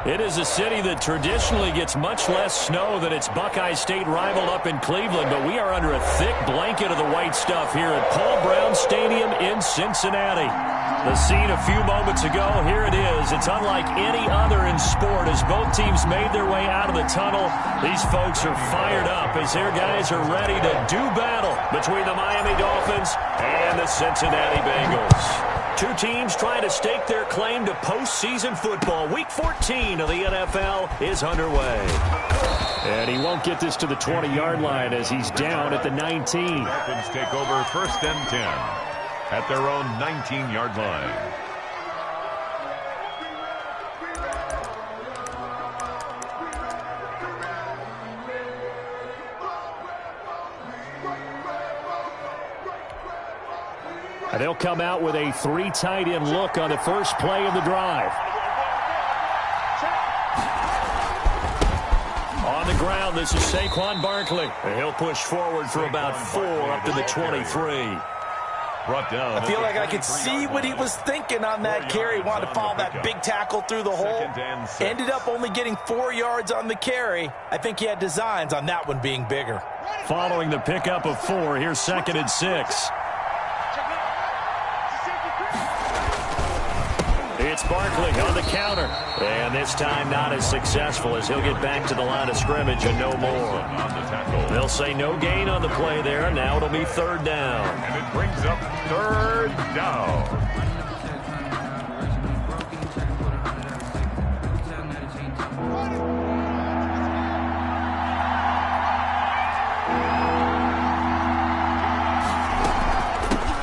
It is a city that traditionally gets much less snow than its Buckeye State rival up in Cleveland, but we are under a thick blanket of the white stuff here at Paul Brown Stadium in Cincinnati. The scene a few moments ago, here it is. It's unlike any other in sport as both teams made their way out of the tunnel. These folks are fired up as their guys are ready to do battle between the Miami Dolphins and the Cincinnati Bengals. Two teams trying to stake their claim to postseason football. Week 14 of the NFL is underway. And he won't get this to the 20-yard line as he's down at the 19. Dolphins take over 1st and 10 at their own 19-yard line. They'll come out with a 3 tight end look on the first play of the drive. On the ground, this is Saquon Barkley. He'll push forward for about 4 up to the 23. Brought down. I feel like I could see what he was thinking on that carry. Wanted to follow that big tackle through the hole. Ended up only getting 4 yards on the carry. I think he had designs on that one being bigger. Following the pickup of 4, here's 2nd and 6. It's Barkley on the counter. And this time not as successful as he'll get back to the line of scrimmage and no more. They'll say no gain on the play there. Now it'll be 3rd down. And it brings up 3rd down.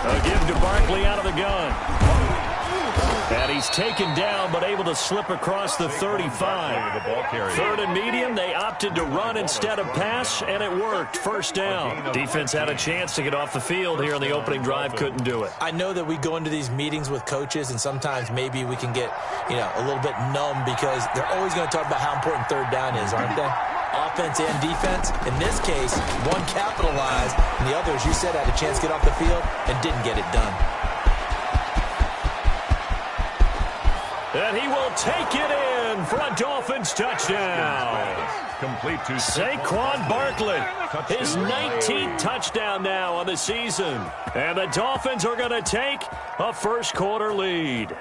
A give to Barkley out of the gun. And he's taken down, but able to slip across the 35. 3rd and medium, they opted to run instead of pass, and it worked. 1st down. Defense had a chance to get off the field here on the opening drive, couldn't do it. I know that we go into these meetings with coaches, and sometimes maybe we can get, a little bit numb because they're always going to talk about how important 3rd down is, aren't they? Offense and defense. In this case, one capitalized, and the other, as you said, had a chance to get off the field and didn't get it done. And he will take it in for a Dolphins touchdown. Complete to Saquon Barkley. His 19th touchdown now on the season. And the Dolphins are going to take a first-quarter lead.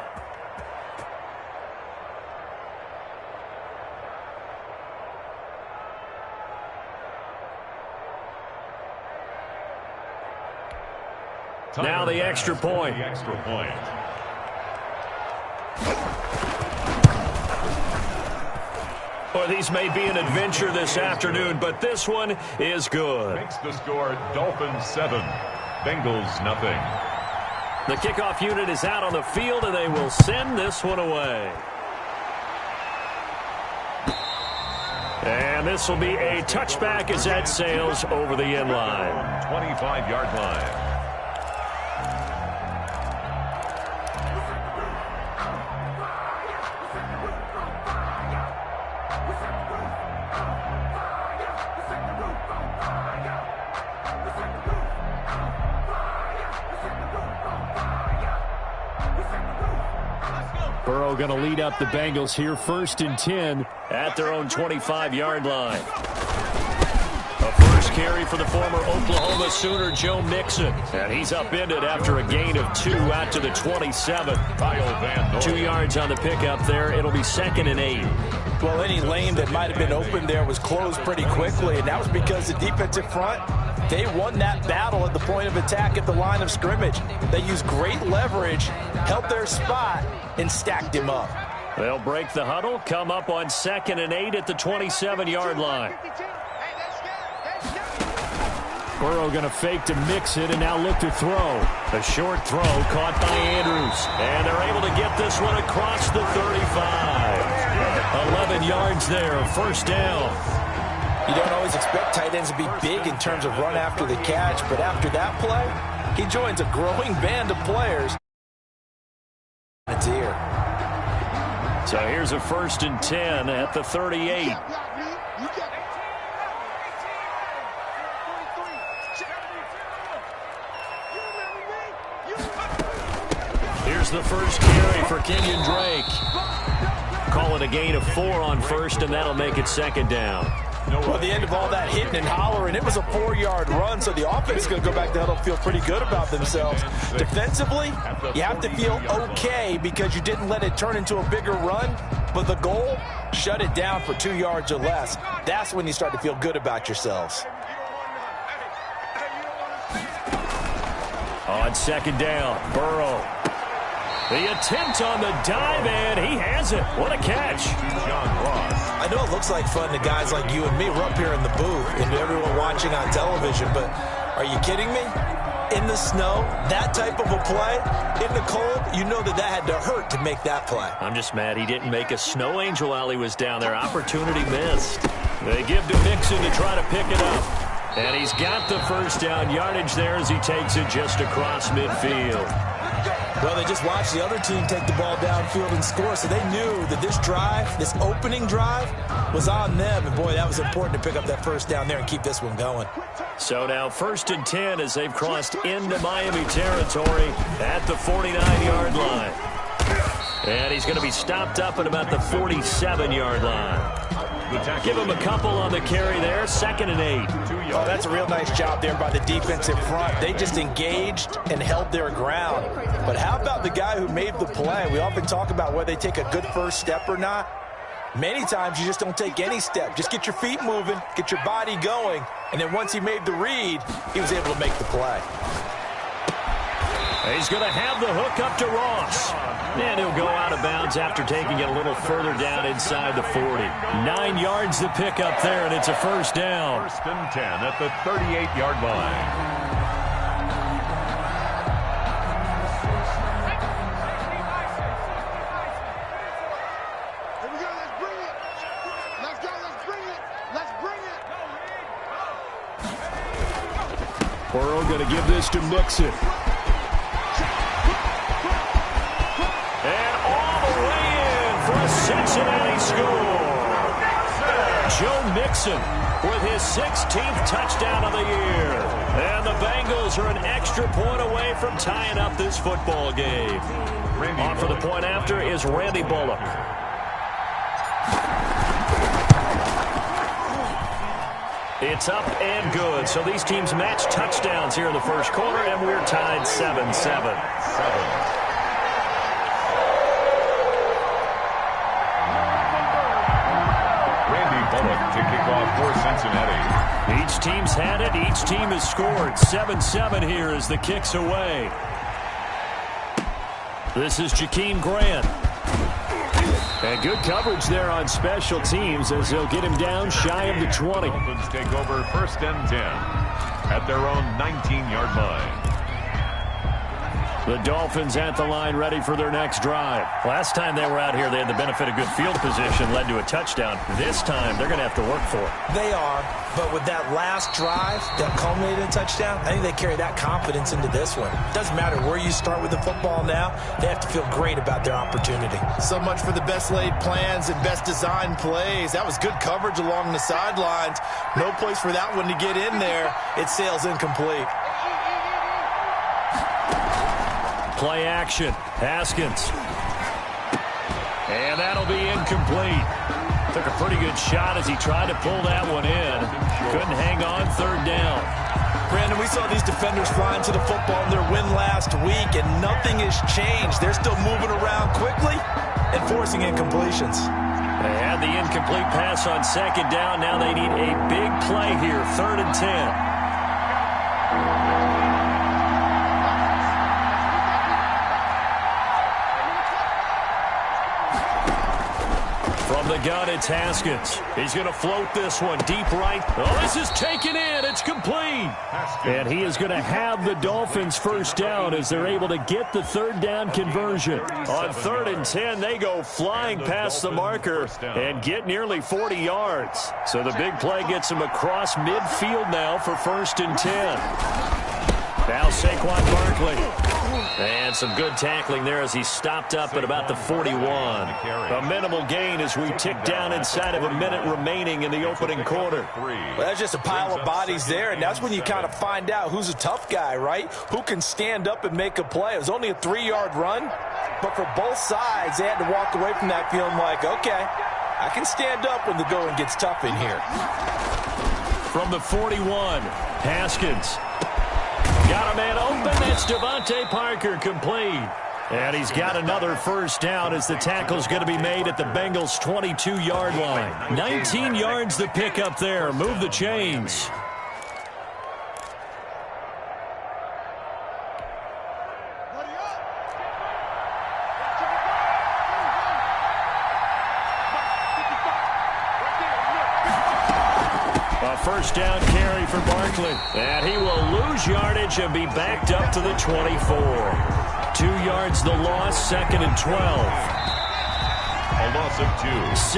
Now the extra point. Well, these may be an adventure this afternoon, but this one is good. Makes the score Dolphins 7, Bengals nothing. The kickoff unit is out on the field, and they will send this one away. And this will be a touchback as that sails over the end line. 25-yard line. Burrow going to lead up the Bengals here 1st and 10 at their own 25-yard line. A first carry for the former Oklahoma Sooner Joe Mixon. And he's upended after a gain of 2 out to the 27. 2 yards on the pickup there. It'll be 2nd and 8. Well, any lane that might have been open there was closed pretty quickly, and that was because the defensive front, they won that battle at the point of attack at the line of scrimmage. They used great leverage, held their spot, and stacked him up. They'll break the huddle, come up on 2nd and 8 at the 27-yard line. Burrow going to fake to mix it and now look to throw. A short throw caught by Andrews. And they're able to get this one across the 35. 11 yards there, 1st down. You don't always expect tight ends to be big in terms of run after the catch, but after that play, he joins a growing band of players. It's here. So here's a 1st and 10 at the 38. Here's the first carry for Kenyon Drake. Call it a gain of 4 on first, and that'll make it second down. Well, at the end of all that hitting and hollering, it was a 4-yard run, so the offense is going to go back to huddle, feel pretty good about themselves. Defensively, you have to feel okay because you didn't let it turn into a bigger run, but the goal, shut it down for 2 yards or less. That's when you start to feel good about yourselves. On second down, Burrow. The attempt on the dive, and he has it. What a catch. John Ross. I know it looks like fun to guys like you and me. We're up here in the booth and everyone watching on television, but are you kidding me? In the snow, that type of a play, in the cold, you know that had to hurt to make that play. I'm just mad he didn't make a snow angel while he was down there. Opportunity missed. They give to Mixon to try to pick it up. And he's got the first down yardage there as he takes it just across midfield. Well, they just watched the other team take the ball downfield and score, so they knew that this drive, this opening drive, was on them. And, boy, that was important to pick up that first down there and keep this one going. So now 1st and 10 as they've crossed into Miami territory at the 49-yard line. And he's going to be stopped up at about the 47-yard line. Give him a couple on the carry there. 2nd and 8. Oh, that's a real nice job there by the defensive front. They just engaged and held their ground. But how about the guy who made the play? We often talk about whether they take a good first step or not. Many times you just don't take any step. Just get your feet moving, get your body going, and then once he made the read, he was able to make the play. He's going to have the hook up to Ross. And he'll go out of bounds after taking it a little further down inside the 40. 9 yards to pick up there, and it's a first down. 1st and 10 at the 38-yard line. Burrow going to give this to Mixon. And all the way in for a Cincinnati score. Joe Mixon with his 16th touchdown of the year. And the Bengals are an extra point away from tying up this football game. On for the point after is Randy Bullock. It's up and good. So these teams match touchdowns here in the first quarter, and we're tied 7-7. Randy Bullock to kick off for Cincinnati. Each team's had it. Each team has scored. 7-7 here as the kick's away. This is Jakeem Grant. And good coverage there on special teams as they'll get him down shy of the 20. Dolphins take over 1st and 10 at their own 19-yard line. The Dolphins at the line ready for their next drive. Last time they were out here, they had the benefit of good field position, led to a touchdown. This time, they're going to have to work for it. They are, but with that last drive that culminated in a touchdown, I think they carry that confidence into this one. It doesn't matter where you start with the football now. They have to feel great about their opportunity. So much for the best laid plans and best designed plays. That was good coverage along the sidelines. No place for that one to get in there. It sails incomplete. Play action. Haskins. And that'll be incomplete. Took a pretty good shot as he tried to pull that one in. Couldn't hang on 3rd down. Brandon, we saw these defenders flying to the football in their win last week, and nothing has changed. They're still moving around quickly and forcing incompletions. They had the incomplete pass on 2nd down. Now they need a big play here. 3rd and 10. From the gun, it's Haskins. He's going to float this one deep right. Oh, this is taken in. It's complete. And he is going to have the Dolphins first down as they're able to get the 3rd down conversion. On 3rd and 10, they go flying past the marker and get nearly 40 yards. So the big play gets them across midfield now for 1st and 10. Now Saquon Barkley. And some good tackling there as he stopped up at about the 41. A minimal gain as we tick down inside of a minute remaining in the opening quarter. Well, that's just a pile of bodies there, and that's when you kind of find out who's a tough guy, right? Who can stand up and make a play. It was only a 3-yard run, but for both sides, they had to walk away from that feeling like, okay, I can stand up when the going gets tough in here. From the 41, Haskins. Got a man open. That's Devontae Parker complete. And he's got another first down as the tackle's going to be made at the Bengals' 22-yard line. 19 yards the pick up there. Move the chains. First down carry for Barkley. And he will lose yardage and be backed up to the 24. 2 yards the loss, 2nd and 12. A loss of 2.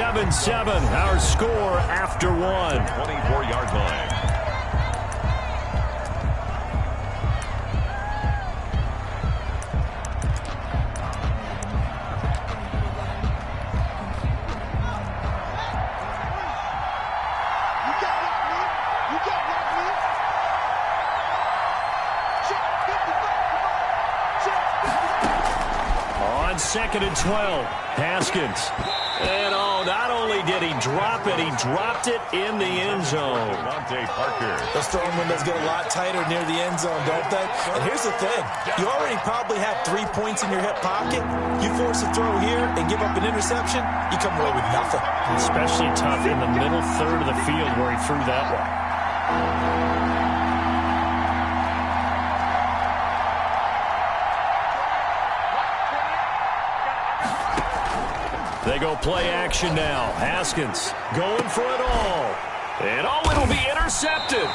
7-7, our score after 1. 24-yard line. On 2nd and 12, Haskins. And not only did he drop it, he dropped it in the end zone. Devontae Parker. Those throwing windows get a lot tighter near the end zone, don't they? And here's the thing. You already probably have 3 points in your hip pocket. You force a throw here and give up an interception, you come away with nothing. Especially tough in the middle third of the field where he threw that one. They go play action now. Haskins going for it all. And it'll be intercepted.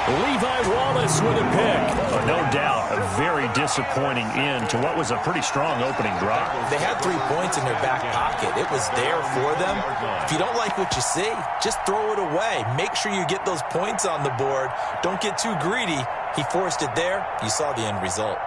Levi Wallace with a pick. No doubt, a very disappointing end to what was a pretty strong opening drive. They had 3 points in their back pocket. It was there for them. If you don't like what you see, just throw it away. Make sure you get those points on the board. Don't get too greedy. He forced it there. You saw the end result.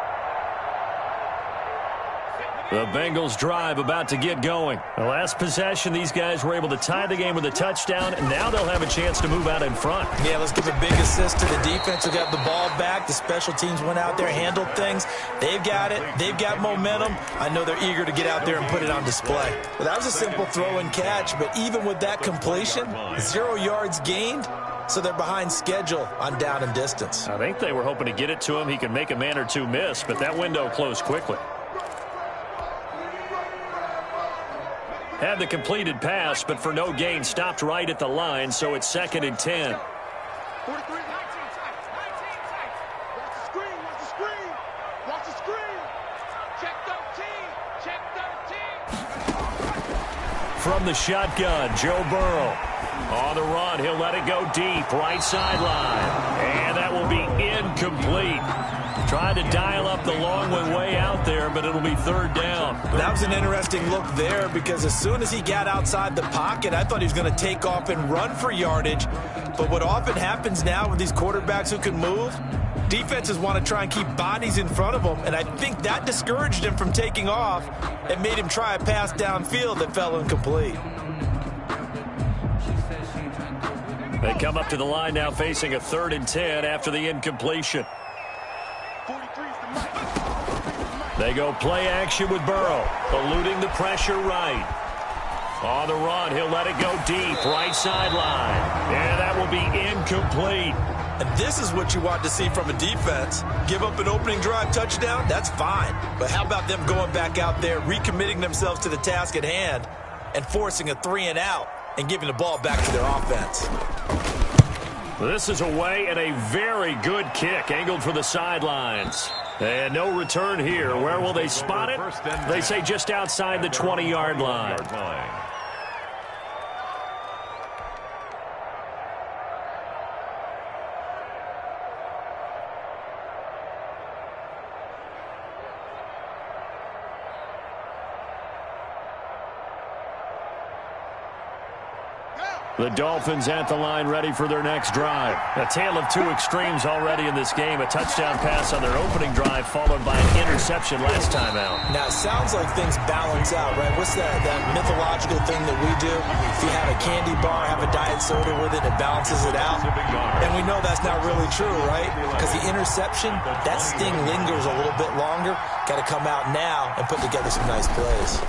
The Bengals drive about to get going. The last possession, these guys were able to tie the game with a touchdown, and now they'll have a chance to move out in front. Yeah, let's give a big assist to the defense who got the ball back. The special teams went out there, handled things. They've got it. They've got momentum. I know they're eager to get out there and put it on display. Well, that was a simple throw and catch, but even with that completion, 0 yards gained, so they're behind schedule on down and distance. I think they were hoping to get it to him. He could make a man or two miss, but that window closed quickly. Had the completed pass, but for no gain, stopped right at the line, so it's 2nd and 10. 43, 19 tight. Watch the screen, watch the screen. Watch the screen. Check 13. From the shotgun, Joe Burrow. On the run, he'll let it go deep, right sideline. And that will be incomplete. Tried to dial up the long way out there, but it'll be 3rd down. That was an interesting look there because as soon as he got outside the pocket, I thought he was going to take off and run for yardage. But what often happens now with these quarterbacks who can move, defenses want to try and keep bodies in front of them, and I think that discouraged him from taking off and made him try a pass downfield that fell incomplete. They come up to the line now facing a 3rd and 10 after the incompletion. They go play action with Burrow, eluding the pressure right. On the run, he'll let it go deep, right sideline. And that will be incomplete. And this is what you want to see from a defense. Give up an opening drive touchdown, that's fine. But how about them going back out there, recommitting themselves to the task at hand, and forcing a 3 and out, and giving the ball back to their offense. This is away and a very good kick, angled for the sidelines. And no return here. Where will they spot it? They say just outside the 20-yard line. The Dolphins at the line, ready for their next drive. A tale of two extremes already in this game. A touchdown pass on their opening drive, followed by an interception last time out. Now, it sounds like things balance out, right? What's that mythological thing that we do? If you have a candy bar, have a diet soda with it, it balances it out. And we know that's not really true, right? Because the interception, that sting lingers a little bit longer. Got to come out now and put together some nice plays.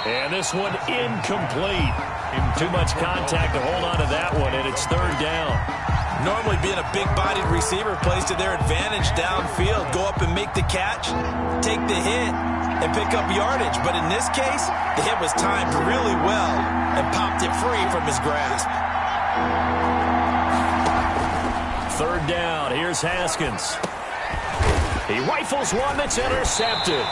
And this one incomplete. Too much contact to hold on to that one, and it's third down. Normally being a big-bodied receiver plays to their advantage downfield. Go up and make the catch, take the hit, and pick up yardage. But in this case, the hit was timed really well and popped it free from his grasp. Third down. Here's Haskins. He rifles one that's intercepted.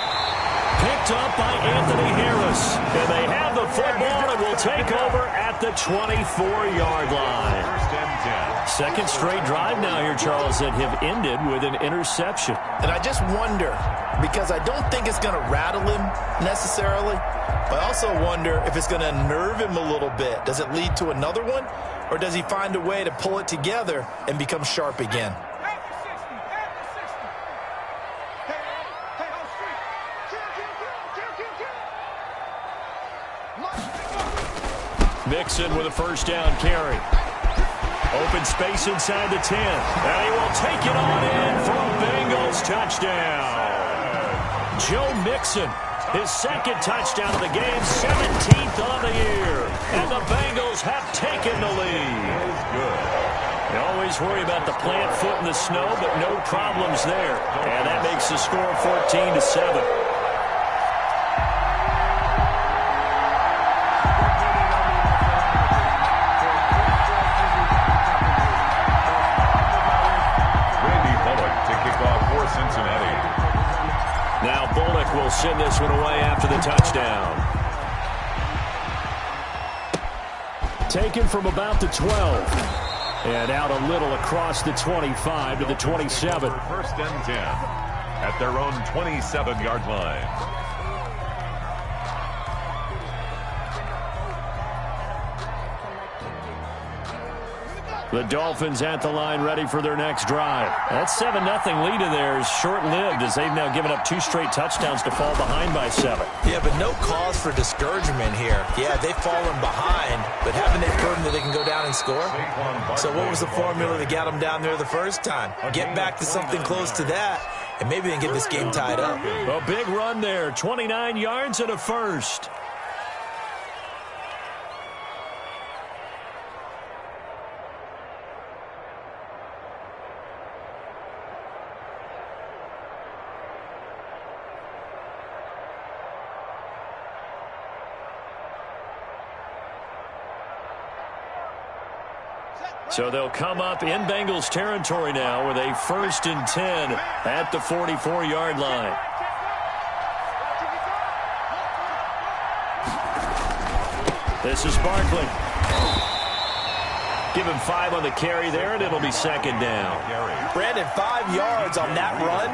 Picked up by Anthony Harris. And they have the football and will take over at the 24-yard line. First and 10. Second straight drive now here, Charles, that have ended with an interception. And I just wonder, because I don't think it's going to rattle him necessarily, but I also wonder if it's going to unnerve him a little bit. Does it lead to another one, or does he find a way to pull it together and become sharp again? Mixon with a first down carry. Open space inside the 10. And he will take it on in for a Bengals touchdown. Joe Mixon, his second touchdown of the game, 17th on the year. And the Bengals have taken the lead. You always worry about the plant foot in the snow, but no problems there. And that makes the score 14-7. Now Bullock will send this one away after the touchdown. Taken from about the 12. And out a little across the 25 to the 27. First and 10 at their own 27-yard line. The Dolphins at the line, ready for their next drive. That 7-0 lead of theirs short-lived as they've now given up 2 straight touchdowns to fall behind by 7. Yeah, but no cause for discouragement here. Yeah, they've fallen behind, but haven't they proven that they can go down and score? So what was the formula that got them down there the first time? Get back to something close to that, and maybe they can get this game tied up. A big run there, 29 yards and a first. So they'll come up in Bengals territory now with a 1st and 10 at the 44-yard line. This is Barkley. Give him 5 on the carry there, and it'll be 2nd down. Brandon, 5 yards on that run.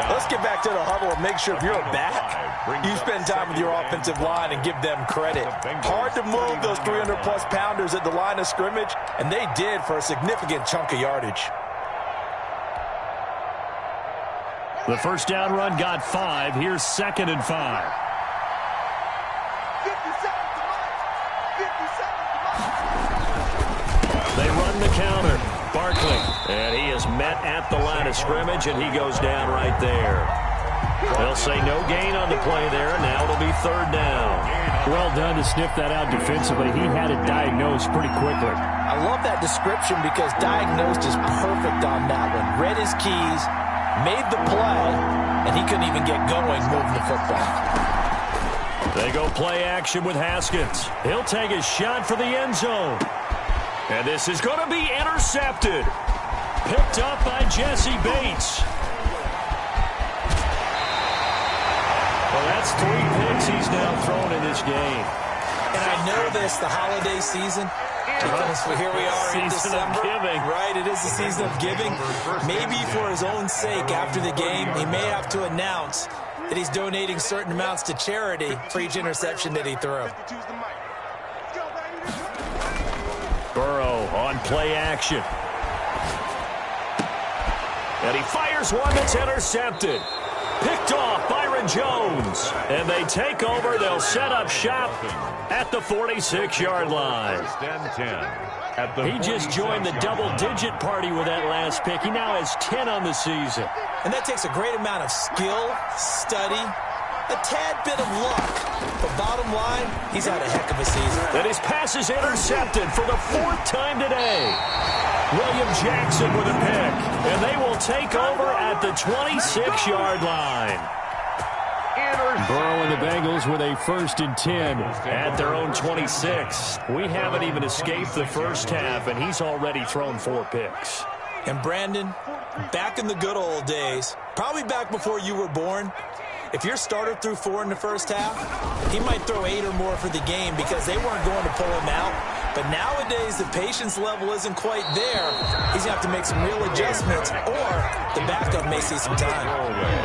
Let's get back to the huddle and make sure if you're back, you spend time with your offensive line and give them credit. Hard to move those 300-plus pounders at the line of scrimmage, and they did for a significant chunk of yardage. The first down run got 5. Here's 2nd and 5. They run the counter. Barkley. And he is met at the line of scrimmage, and he goes down right there. They'll say no gain on the play there. Now it'll be 3rd down. Well done to sniff that out defensively. He had it diagnosed pretty quickly. I love that description because diagnosed is perfect on that one. Read his keys, made the play, and he couldn't even get going moving the football. They go play action with Haskins. He'll take a shot for the end zone. And this is going to be intercepted. Picked up by Jesse Bates. Well, that's 3 picks he's now thrown in this game. And I know this, the holiday season, because here we are in December. Giving. Right, it is the season of giving. Maybe for his own sake after the game, he may have to announce that he's donating certain amounts to charity for each interception that he threw. Burrow on play action. And he fires one that's intercepted. Picked off Byron Jones. And they take over. They'll set up shop at the 46-yard line. First and 10. He just joined the double-digit party with that last pick. He now has 10 on the season. And that takes a great amount of skill, study, a tad bit of luck. But bottom line, he's had a heck of a season. And his pass is intercepted for the 4th time today. William Jackson with a pick. And they will take over at the 26-yard line. Burrow and the Bengals with a 1st and 10 at their own 26. We haven't even escaped the first half, and he's already thrown 4 picks. And Brandon, back in the good old days, probably back before you were born, if your starter threw 4 in the first half, he might throw 8 or more for the game because they weren't going to pull him out. But nowadays, the patience level isn't quite there. He's going to have to make some real adjustments, or the backup may see some time.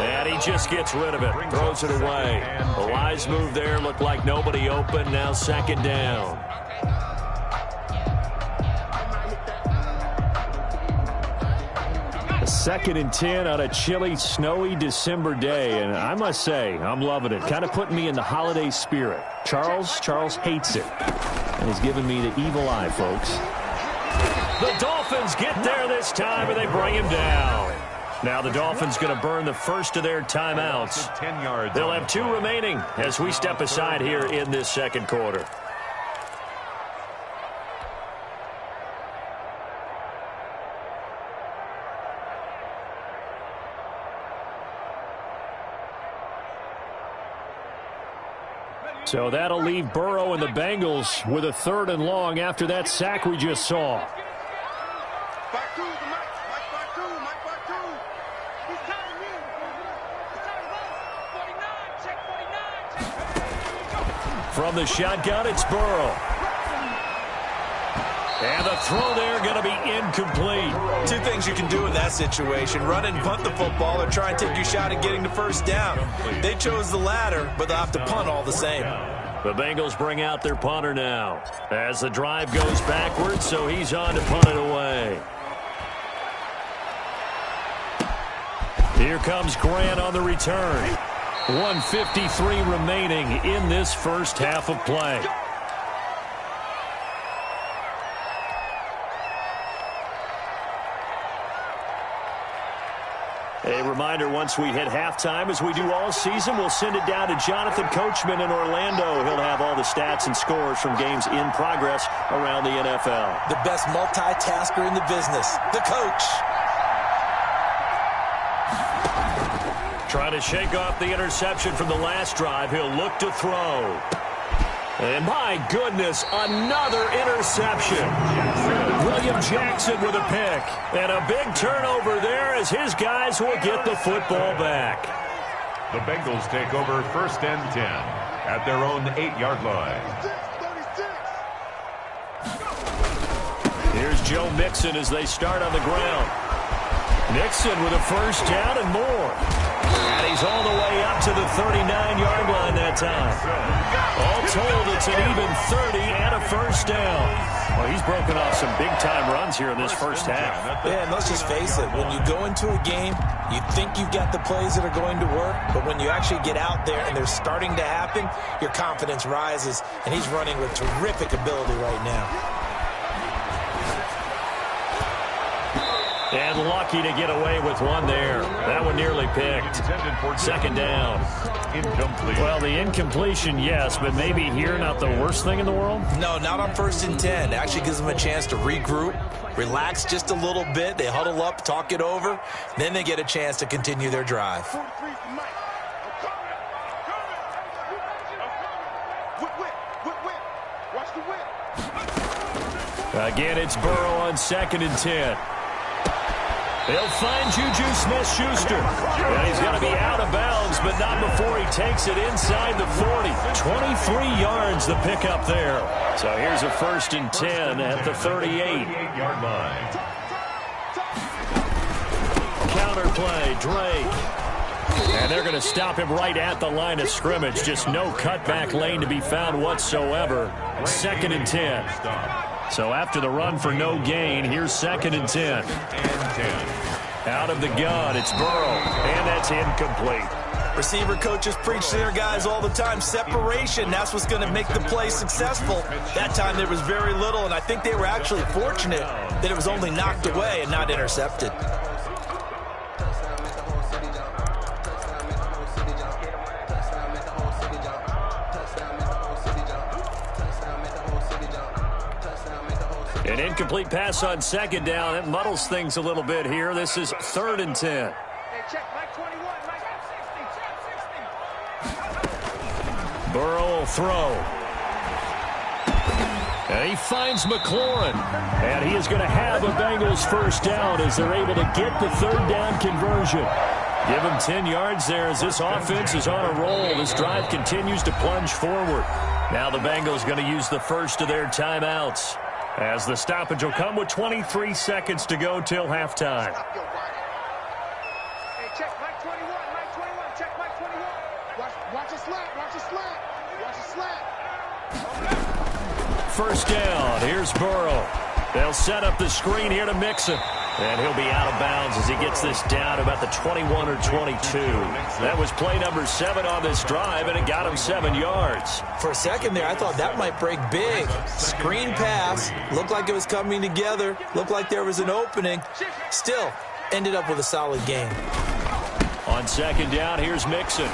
And he just gets rid of it, throws it away. A wise move there, looked like nobody open, now 2nd down. A 2nd and 10 on a chilly, snowy December day, and I must say, I'm loving it. Kind of putting me in the holiday spirit. Charles hates it. And he's giving me the evil eye, folks. The Dolphins get there this time, and they bring him down. Now the Dolphins going to burn the first of their timeouts. 10 yards. They'll have 2 remaining as we step aside here in this 2nd quarter. So that'll leave Burrow and the Bengals with a 3rd and long after that sack we just saw. From the shotgun, it's Burrow. And the throw there going to be incomplete. 2 things you can do in that situation: run and punt the football, or try and take your shot at getting the 1st down. They chose the latter, but they'll have to punt all the same. The Bengals bring out their punter now as the drive goes backwards, so he's on to punt it away. Here comes Grant on the return. 1:53 remaining in this first half of play. A reminder, once we hit halftime, as we do all season, we'll send it down to Jonathan Coachman in Orlando. He'll have all the stats and scores from games in progress around the NFL. The best multitasker in the business, the coach. Trying to shake off the interception from the last drive. He'll look to throw. And my goodness, another interception. William Jackson with a pick. And a big turnover there as his guys will get the football back. The Bengals take over 1st and 10 at their own 8-yard line. Here's Joe Mixon as they start on the ground. Mixon with a 1st down and more. And he's all the way up to the 39-yard line that time. All told, it's an even 30 and a 1st down. Well, he's broken off some big-time runs here in this first half. Yeah, and let's just face it. When you go into a game, you think you've got the plays that are going to work, but when you actually get out there and they're starting to happen, your confidence rises, and he's running with terrific ability right now. And lucky to get away with one there. That one nearly picked. 2nd down. Incomplete. Well, the incompletion, yes, but maybe here not the worst thing in the world? No, not on 1st and 10. It actually gives them a chance to regroup, relax just a little bit. They huddle up, talk it over. Then they get a chance to continue their drive. Again, it's Burrow on 2nd and 10. They'll find Juju Smith-Schuster. And he's going to be out of bounds, but not before he takes it inside the 40. 23 yards the pickup there. So here's a 1st and 10 at the 38-yard line. Counter play, Drake. And they're going to stop him right at the line of scrimmage. Just no cutback lane to be found whatsoever. 2nd and 10. So after the run for no gain, here's 2nd and 10. Out of the gun, it's Burrow, and that's incomplete. Receiver coaches preach to their guys all the time. Separation, that's what's going to make the play successful. That time there was very little, and I think they were actually fortunate that it was only knocked away and not intercepted. An incomplete pass on 2nd down. It muddles things a little bit here. This is 3rd and 10. Burrow will throw. And he finds McLaurin. And he is going to have a Bengals first down as they're able to get the 3rd down conversion. Give him 10 yards there as this offense is on a roll. This drive continues to plunge forward. Now the Bengals going to use the first of their timeouts, as the stoppage will come with 23 seconds to go till halftime. Hey, check Mike 21, Mike 21, check Mike 21. Watch a slant, watch a slant, watch a slant. First down, here's Burrow. They'll set up the screen here to Mixon. And he'll be out of bounds as he gets this down about the 21 or 22. That was play number 7 on this drive, and it got him 7 yards. For a second there, I thought that might break big. Screen pass, looked like it was coming together, looked like there was an opening. Still, ended up with a solid gain. On 2nd down, here's Mixon.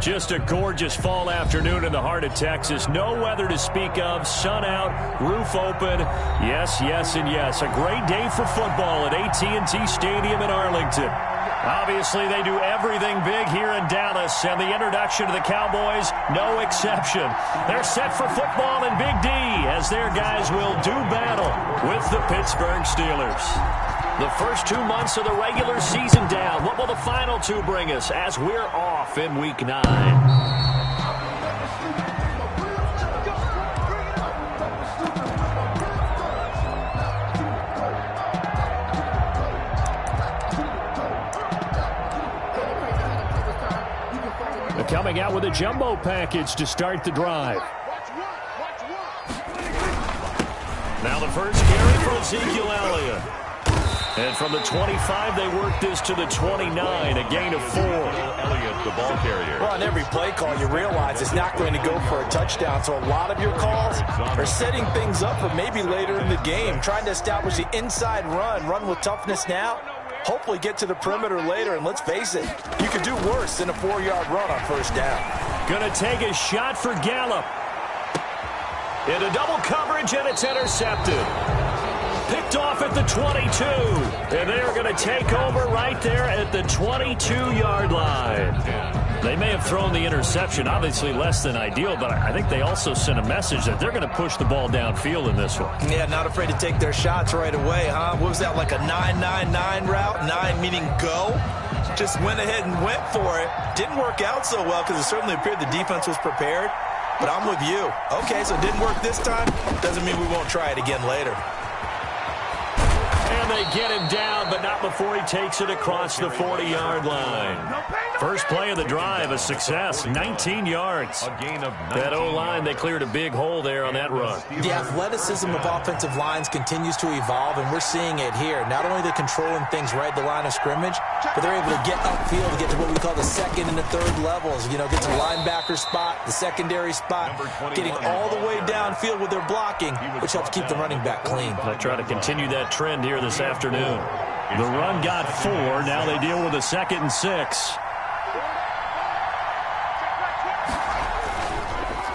Just a gorgeous fall afternoon in the heart of Texas. No weather to speak of. Sun out, roof open. Yes, yes, and yes. A great day for football at AT&T Stadium in Arlington. Obviously, they do everything big here in Dallas, and the introduction to the Cowboys, no exception. They're set for football in Big D as their guys will do battle with the Pittsburgh Steelers. The first 2 months of the regular season down. What will the final two bring us as we're off in Week 9? Coming out with a jumbo package to start the drive. Now the first carry for Ezekiel Elliott. And from the 25, they work this to the 29, a gain of 4. Elliott, the ball carrier. Well, on every play call, you realize it's not going to go for a touchdown. So a lot of your calls are setting things up for maybe later in the game, trying to establish the inside run with toughness now. Hopefully get to the perimeter later, and let's face it, you could do worse than a 4-yard run on first down. Going to take a shot for Gallup. Into double coverage, and it's intercepted. Picked off at the 22. And they are going to take over right there at the 22-yard line. They may have thrown the interception, obviously less than ideal, but I think they also sent a message that they're going to push the ball downfield in this one. Yeah, not afraid to take their shots right away, huh? What was that, like a 9-9-9 route? 9 meaning go? Just went ahead and went for it. Didn't work out so well because it certainly appeared the defense was prepared. But I'm with you. Okay, so it didn't work this time. Doesn't mean we won't try it again later. And they get him down, but not before he takes it across the 40-yard line. First play of the drive, a success, 19 yards. A gain of 19 that O-line, they cleared a big hole there on that run. The athleticism of offensive lines continues to evolve, and we're seeing it here. Not only they're controlling things right at the line of scrimmage, but they're able to get upfield to get to what we call the second and the third levels. You know, get to the linebacker spot, the secondary spot, getting all the way downfield with their blocking, which helps keep the running back clean. They'll try to continue that trend here this afternoon. The run got 4. Now they deal with a 2nd and 6.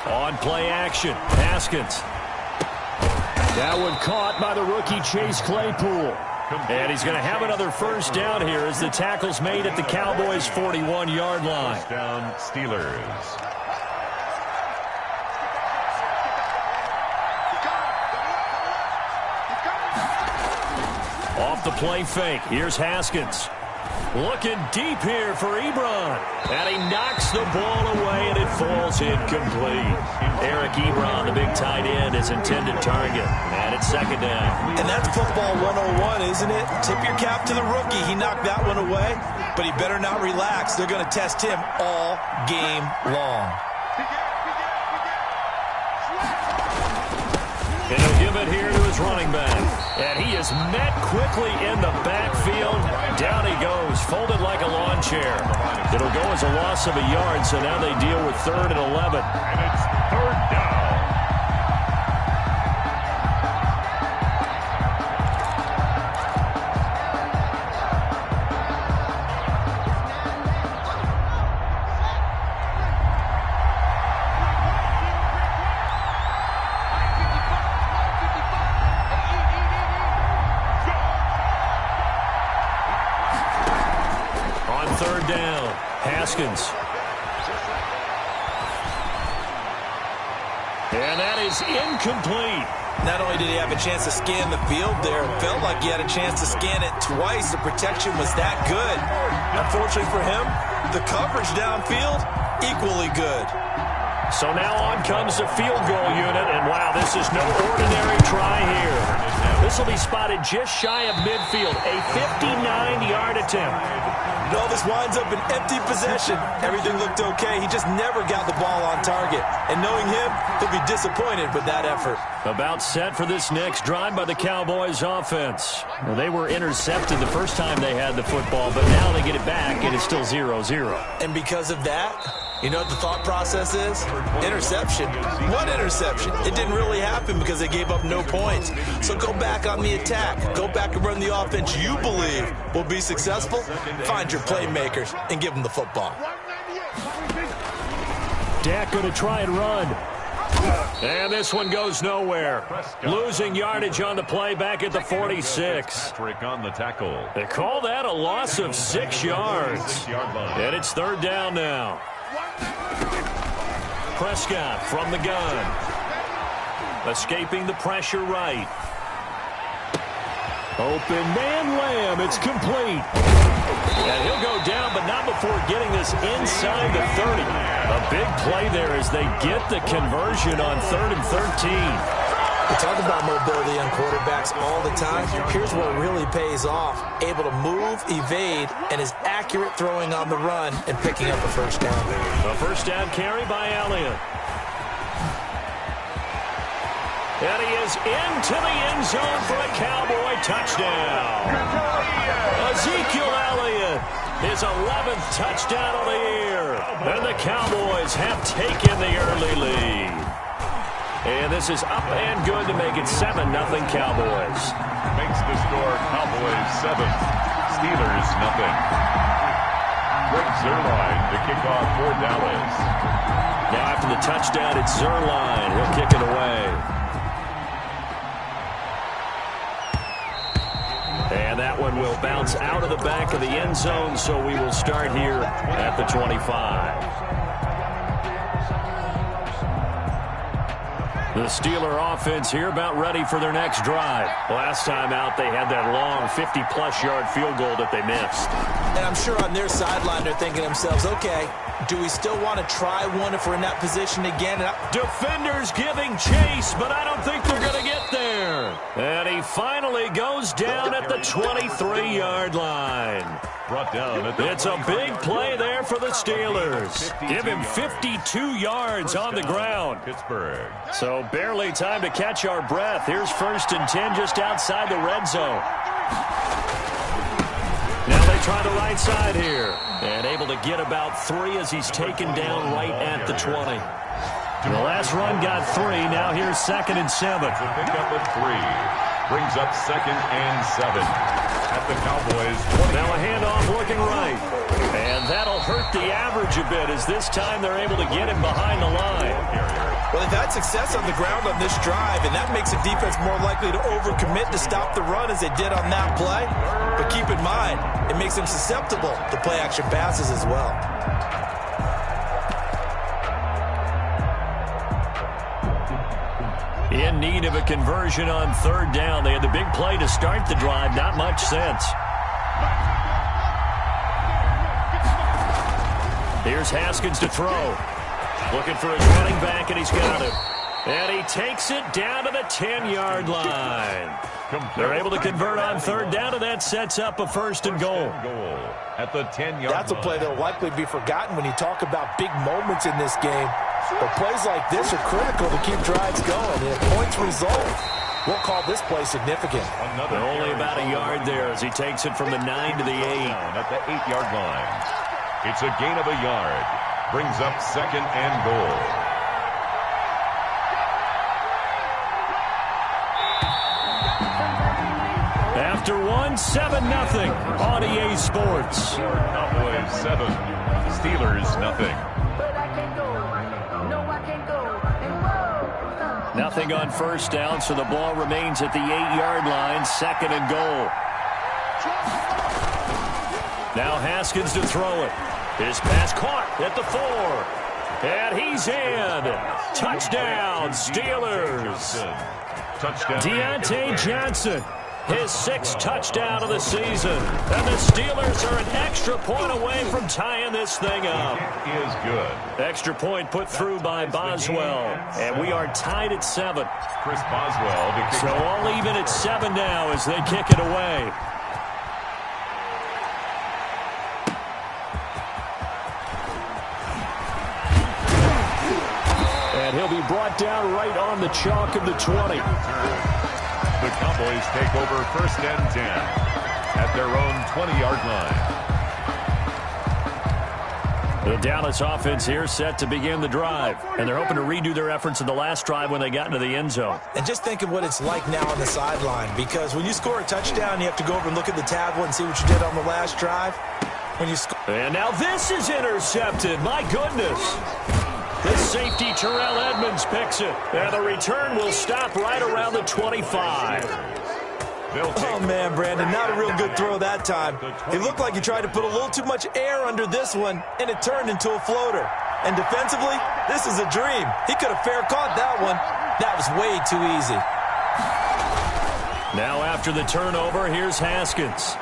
On play action, Haskins. That one caught by the rookie Chase Claypool. And he's going to have another first down here as the tackle's made at the Cowboys' 41-yard line. First down, Steelers. Off the play fake, here's Haskins. Looking deep here for Ebron. And he knocks the ball away, and it falls incomplete. Eric Ebron, the big tight end, is intended target. And it's 2nd down. And that's football 101, isn't it? Tip your cap to the rookie. He knocked that one away, but he better not relax. They're going to test him all game long. And he'll give it here to his running back. And he is met quickly in the backfield. Down he goes, folded like a lawn chair. It'll go as a loss of a yard, so now they deal with 3rd and 11. And it's 3rd down. Haskins. And that is incomplete. Not only did he have a chance to scan the field there, it felt like he had a chance to scan it twice. The protection was that good. Unfortunately for him, the coverage downfield, equally good. So now on comes the field goal unit, and wow, this is no ordinary try here. This will be spotted just shy of midfield, a 59-yard attempt. No, this winds up in empty possession. Everything looked okay. He just never got the ball on target. And knowing him, he'll be disappointed with that effort. About set for this next drive by the Cowboys offense. Well, they were intercepted the first time they had the football, but now they get it back, and it's still 0-0. And because of that, you know what the thought process is? Interception. What interception? It didn't really happen because they gave up no points. So go back on the attack. Go back and run the offense you believe will be successful. Find your playmakers and give them the football. Dak going to try and run. And this one goes nowhere. Losing yardage on the play back at the 46. Patrick on the tackle. They call that a loss of 6 yards. And it's third down now. Prescott from the gun. Escaping the pressure right. Open man Lamb. It's complete. And he'll go down, but not before getting this inside the 30. A big play there as they get the conversion on 3rd and 13. We talk about mobility on quarterbacks all the time. Here's what really pays off. Able to move, evade, and is accurate throwing on the run and picking up a first down. A first down carry by Elliott. And he is into the end zone for a Cowboy touchdown. Ezekiel Elliott, his 11th touchdown of the year. And the Cowboys have taken the early lead. And this is up and good to make it 7-0 Cowboys. Makes the score Cowboys 7, Steelers 0. Greg Zuerlein to kick off for Dallas. Now after the touchdown, it's Zuerlein. He'll kick it away. And that one will bounce out of the back of the end zone, so we will start here at the 25. The Steeler offense here about ready for their next drive. Last time out, they had that long 50-plus yard field goal that they missed. And I'm sure on their sideline they're thinking to themselves, okay, do we still want to try one if we're in that position again? Defenders giving chase, but I don't think they're going to get there. And he finally goes down at the 23-yard line. Brought down at the It's a big play there for the Steelers. Give him 52 yards on the ground. Pittsburgh. So barely time to catch our breath. Here's 1st and 10 just outside the red zone. Now they try the right side here. And able to get about 3 as he's taken down right at the 20. The last run got 3. Now here's 2nd and 7. To pick up at 3. Brings up 2nd and 7. At the Cowboys 20. Now a handoff looking right. And that'll hurt the average a bit as this time they're able to get him behind the line. Well, they've had success on the ground on this drive, and that makes a defense more likely to overcommit to stop the run as they did on that play. But keep in mind, it makes them susceptible to play-action passes as well. In need of a conversion on 3rd down. They had the big play to start the drive. Not much sense. Here's Haskins to throw. Looking for his running back, and he's got it. And he takes it down to the 10-yard line. They're able to convert on 3rd down, and that sets up a 1st and goal. At the 10-yard line. That's a play that will likely be forgotten when you talk about big moments in this game. But plays like this are critical to keep drives going. And if points result, we'll call this play significant. Another only about a yard there as he takes it from the 9 to the 8. At the 8-yard line. It's a gain of a yard. Brings up 2nd and goal. After one, 7-0 on EA Sports. Cowboys 7, Steelers 0. Nothing on 1st down, so the ball remains at the 8-yard line, 2nd and goal. Now Haskins to throw it. His pass caught at the 4. And he's in. Touchdown, Steelers. Touchdown. Deontay Johnson, his 6th touchdown of the season. And the Steelers are an extra point away from tying this thing up. It is good. Extra point put through by Boswell. And we are tied at 7. Chris Boswell to kick So it. all even at 7 now as they kick it away. And he'll be brought down right on the chalk of the 20. The Cowboys take over 1st and 10 at their own 20-yard line. The Dallas offense here set to begin the drive. And they're hoping to redo their efforts in the last drive when they got into the end zone. And just think of what it's like now on the sideline, because when you score a touchdown, you have to go over and look at the tablet and see what you did on the last drive. When you score. And now this is intercepted. My goodness. The safety, Terrell Edmonds, picks it. And the return will stop right around the 25. Oh, man, Brandon, not a real good throw that time. It looked like he tried to put a little too much air under this one, and it turned into a floater. And defensively, this is a dream. He could have fair caught that one. That was way too easy. Now after the turnover, here's Haskins.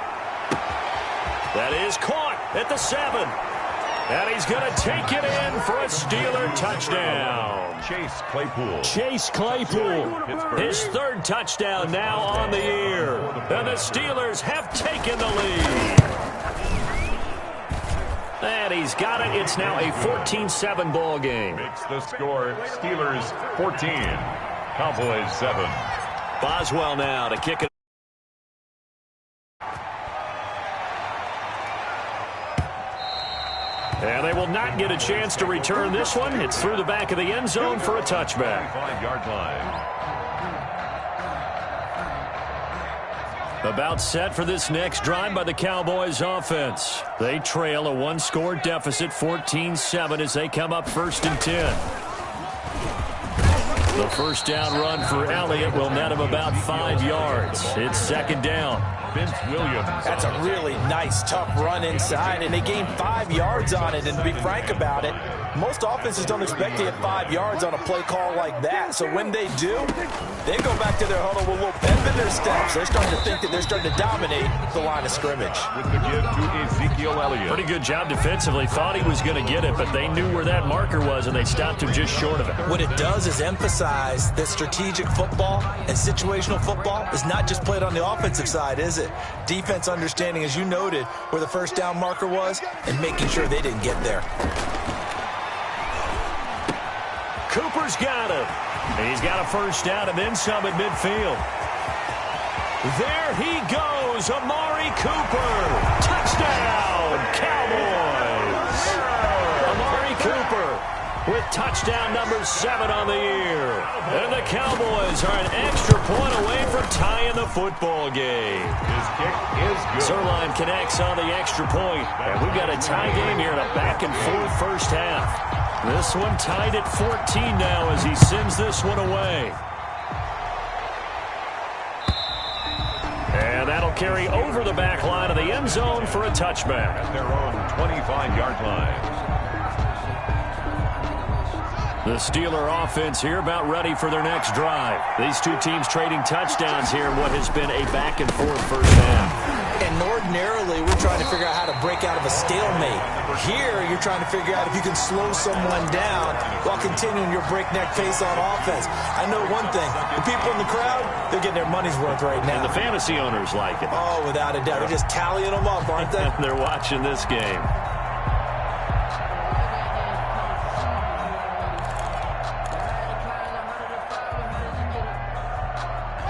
That is caught at the 7. And he's going to take it in for a Steeler touchdown. Chase Claypool. His third touchdown now on the year. And the Steelers have taken the lead. And he's got it. It's now a 14-7 ball game. Makes the score Steelers 14, Cowboys 7. Boswell now to kick it. And they will not get a chance to return this one. It's through the back of the end zone for a touchback. 5-yard line. About set for this next drive by the Cowboys offense. They trail a one-score deficit, 14-7, as they come up 1st and 10. The first down run for Elliott will net him about 5 yards. It's 2nd down. Vince Williams. That's a really nice, tough run inside, and they gained 5 yards on it. And to be frank about it, most offenses don't expect to get 5 yards on a play call like that. So when they do, they go back to their huddle with a little pep in their steps. They're starting to think that they're starting to dominate the line of scrimmage. With the give to Ezekiel Elliott. Pretty good job defensively. Thought he was going to get it, but they knew where that marker was, and they stopped him just short of it. What it does is emphasize that strategic football and situational football is not just played on the offensive side, is it? Defense understanding, as you noted, where the first down marker was and making sure they didn't get there. Cooper's got him. And he's got a first down and then some at midfield. There he goes, Amari Cooper. Touchdown, Cowboys. Amari Cooper with touchdown number 7 on the year. And the Cowboys are an extra point away from tying the football game. His kick is good. Zerline connects on the extra point. And we've got a tie game here in a back-and-forth first half. This one tied at 14 now as he sends this one away. And that'll carry over the back line of the end zone for a touchback. At their own 25-yard line. The Steeler offense here about ready for their next drive. These two teams trading touchdowns here in what has been a back-and-forth first half. And ordinarily, we're trying to figure out how to break out of a stalemate. Here, you're trying to figure out if you can slow someone down while continuing your breakneck pace on offense. I know one thing. The people in the crowd, they're getting their money's worth right now. And the fantasy owners like it. Oh, without a doubt. They're just tallying them up, aren't they? They're watching this game.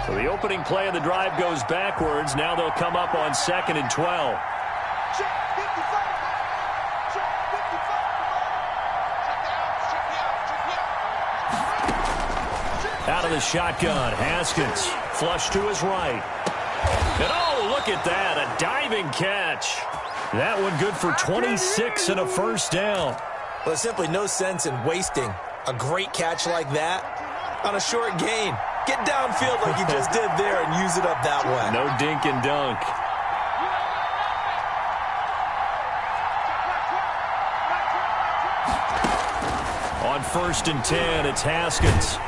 So the opening play of the drive goes backwards. Now they'll come up on 2nd and 12. Out of the shotgun, Haskins. Flush to his right. And oh, look at that, a diving catch. That one good for 26 and a first down. Well, there's simply no sense in wasting a great catch like that on a short gain. Get downfield like you just did there and use it up that way. No dink and dunk. On 1st and 10, it's Haskins.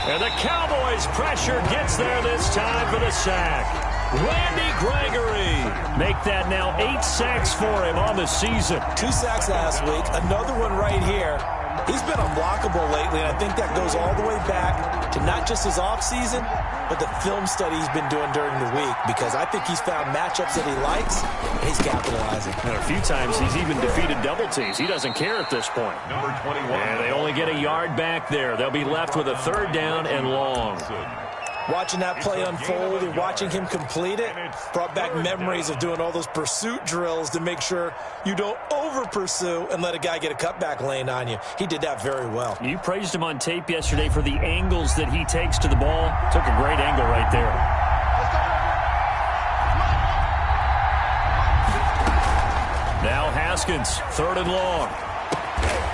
And the Cowboys pressure gets there this time for the sack. Randy Gregory. Make that now 8 sacks for him on the season. 2 sacks last week, another one right here. He's been unblockable lately, and I think that goes all the way back to not just his offseason, but the film study he's been doing during the week, because I think he's found matchups that he likes, and he's capitalizing. And a few times he's even defeated double teams. He doesn't care at this point. Number 21. And they only get a yard back there. They'll be left with a 3rd down and long. Watching that play unfold and watching him complete it brought back memories of doing all those pursuit drills to make sure you don't over-pursue and let a guy get a cutback lane on you. He did that very well. You praised him on tape yesterday for the angles that he takes to the ball. Took a great angle right there. Now Haskins, 3rd and long.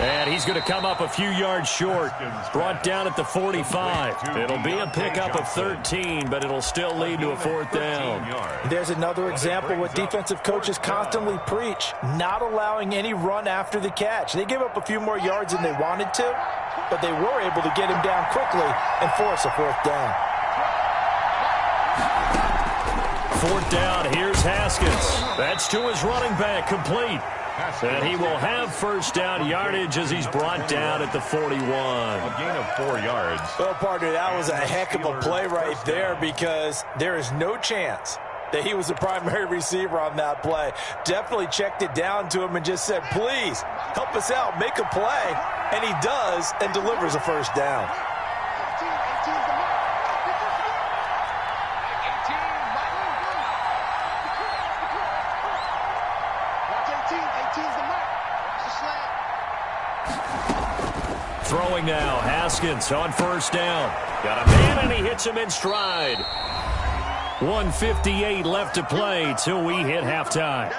And he's going to come up a few yards short. Brought down at the 45. It'll be a pickup of 13, but it'll still lead to a 4th down. There's another example what defensive coaches constantly preach, not allowing any run after the catch. They gave up a few more yards than they wanted to, but they were able to get him down quickly and force a 4th down. 4th down, here's Haskins. That's to his running back, complete. And he will have 1st down yardage as he's brought down at the 41. A gain of 4 yards. Well, partner, that was a heck of a play right there because there is no chance that he was the primary receiver on that play. Definitely checked it down to him and just said, please, help us out, make a play. And he does and delivers a 1st down. Throwing now, Haskins on 1st down. Got a man and he hits him in stride. 1:58 left to play till we hit halftime.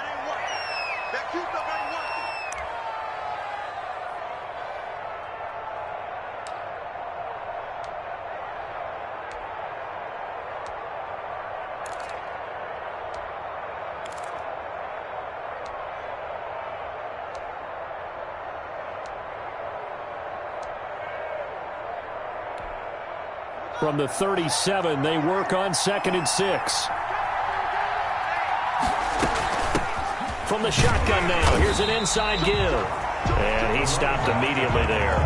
From the 37, they work on 2nd and 6. From the shotgun now, here's an inside give. And he stopped immediately there.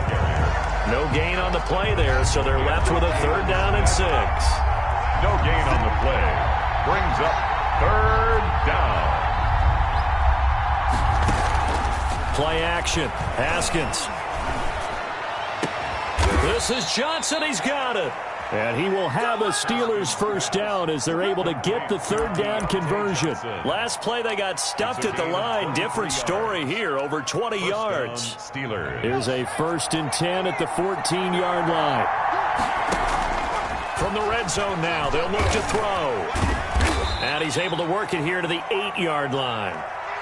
No gain on the play there, so they're left with a 3rd down and 6. No gain on the play. Brings up 3rd down. Play action. Haskins. This is Johnson. He's got it. And he will have a Steelers 1st down as they're able to get the 3rd down conversion. Last play they got stuffed at the line. Different story here, over 20 yards. Here's a 1st and 10 at the 14-yard line. From the red zone now, they'll look to throw. And he's able to work it here to the 8-yard line.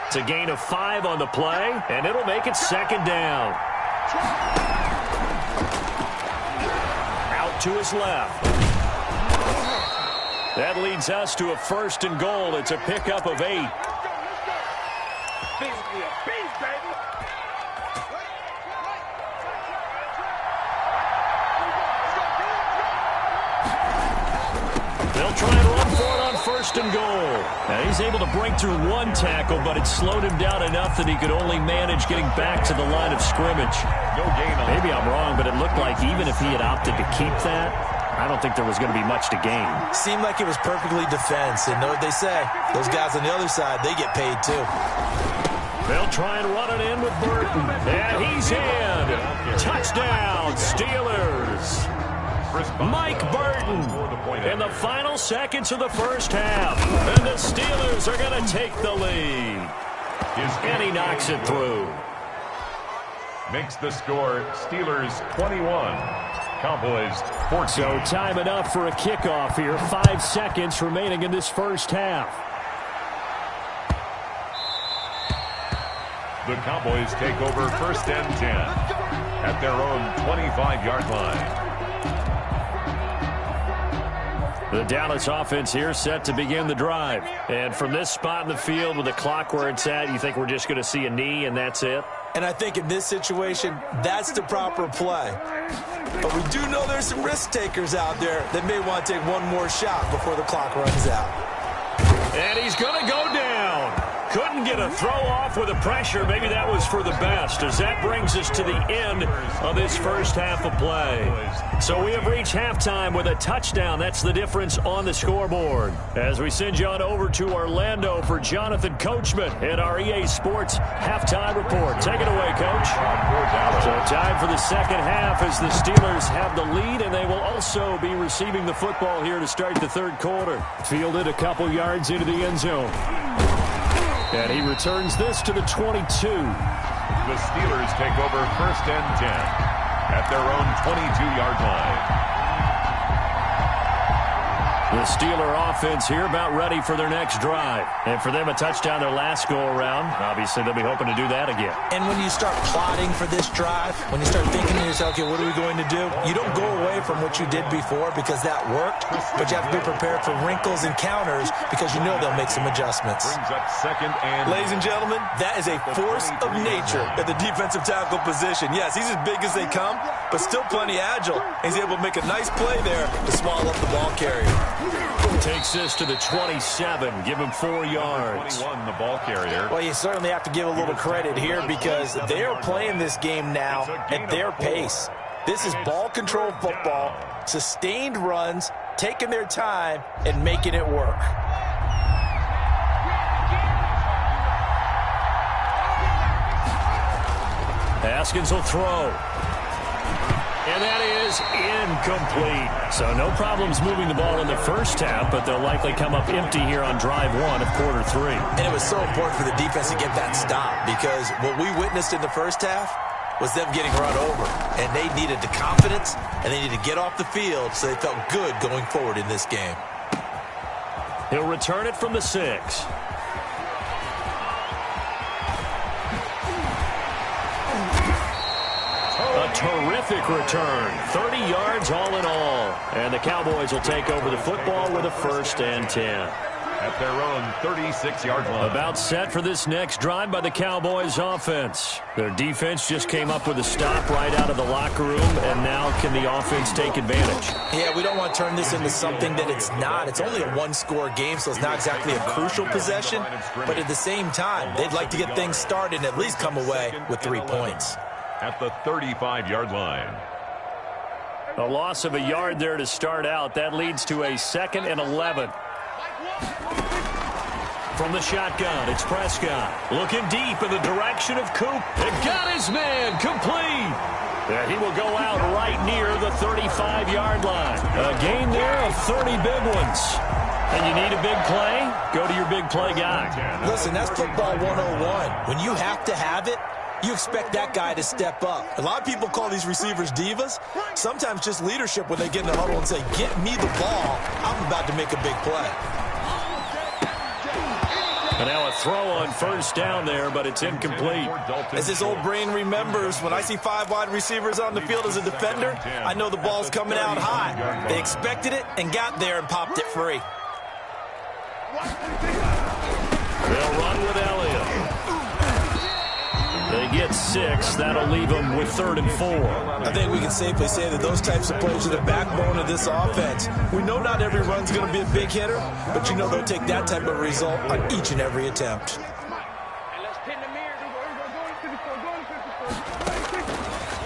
It's a gain of 5 on the play, and it'll make it 2nd down. To his left. That leads us to a 1st and goal. It's a pickup of 8. They'll try and run for it on 1st and goal. Now he's able to break through 1 tackle, but it slowed him down enough that he could only manage getting back to the line of scrimmage. No gain on. Maybe I'm wrong, but it looked like even if he had opted to keep that, I don't think there was going to be much to gain. Seemed like it was perfectly defense, and know what they say. Those guys on the other side, they get paid too. They'll try and run it in with Burton. And he's in. Touchdown, Steelers. Mike Burton in the final seconds of the 1st half. And the Steelers are going to take the lead. And he knocks it through. Makes the score Steelers 21, Cowboys 14. So time enough for a kickoff here. 5 seconds remaining in this 1st half. The Cowboys take over 1st and 10 at their own 25-yard line. The Dallas offense here set to begin the drive. And from this spot in the field with the clock where it's at, you think we're just going to see a knee and that's it? And I think in this situation, that's the proper play. But we do know there's some risk takers out there that may want to take one more shot before the clock runs out. And he's going to go down. Couldn't get a throw off with the pressure. Maybe that was for the best, as that brings us to the end of this 1st half of play. So we have reached halftime with a touchdown. That's the difference on the scoreboard. As we send you on over to Orlando for Jonathan Coachman in our EA Sports halftime report. Take it away, Coach. So time for the 2nd half as the Steelers have the lead, and they will also be receiving the football here to start the 3rd quarter. Fielded a couple yards into the end zone. And he returns this to the 22. The Steelers take over 1st and 10 at their own 22-yard line. The Steeler offense here about ready for their next drive. And for them, a touchdown their last go-around. Obviously, they'll be hoping to do that again. And when you start plotting for this drive, when you start thinking to yourself, okay, what are we going to do? You don't go away from what you did before because that worked, but you have to be prepared for wrinkles and counters because you know they'll make some adjustments. Brings up second and... Ladies and gentlemen, that is a force of nature at the defensive tackle position. Yes, he's as big as they come, but still plenty agile. He's able to make a nice play there to swallow up the ball carrier. Takes this to the 27. Give him 4 yards. 21, the ball carrier. Well, you certainly have to give a little credit here because they are playing this game now at their pace. This is ball control football, sustained runs, taking their time, and making it work. Haskins will throw. And that is incomplete. So no problems moving the ball in the first half, but they'll likely come up empty here on drive 1 of quarter 3. And it was so important for the defense to get that stop because what we witnessed in the first half was them getting run over. And they needed the confidence, and they needed to get off the field so they felt good going forward in this game. He'll return it from the 6. A terrific return. 30 yards all in all. And the Cowboys will take over the football with a 1st and 10. At their own 36-yard line. About set for this next drive by the Cowboys offense. Their defense just came up with a stop right out of the locker room, and now can the offense take advantage? Yeah, we don't want to turn this into something that it's not. It's only a one-score game, so it's not exactly a crucial possession. But at the same time, they'd like to get things started and at least come away with 3 points. At the 35-yard line. A loss of a yard there to start out. That leads to a 2nd and 11. From the shotgun, it's Prescott. Looking deep in the direction of Coop. And got his man complete. And he will go out right near the 35-yard line. A gain there of 30 big ones. And you need a big play? Go to your big play guy. Listen, that's football 101. When you have to have it, you expect that guy to step up. A lot of people call these receivers divas. Sometimes just leadership when they get in the huddle and say, get me the ball. I'm about to make a big play. And now a throw on 1st down there, but it's incomplete. As his old brain remembers, when I see 5 wide receivers on the field as a defender, I know the ball's coming out high. They expected it and got there and popped it free. They'll run with Elliott. They get 6. That'll leave them with 3rd and 4. I think we can safely say that those types of plays are the backbone of this offense. We know not every run's going to be a big hitter, but you know they'll take that type of result on each and every attempt.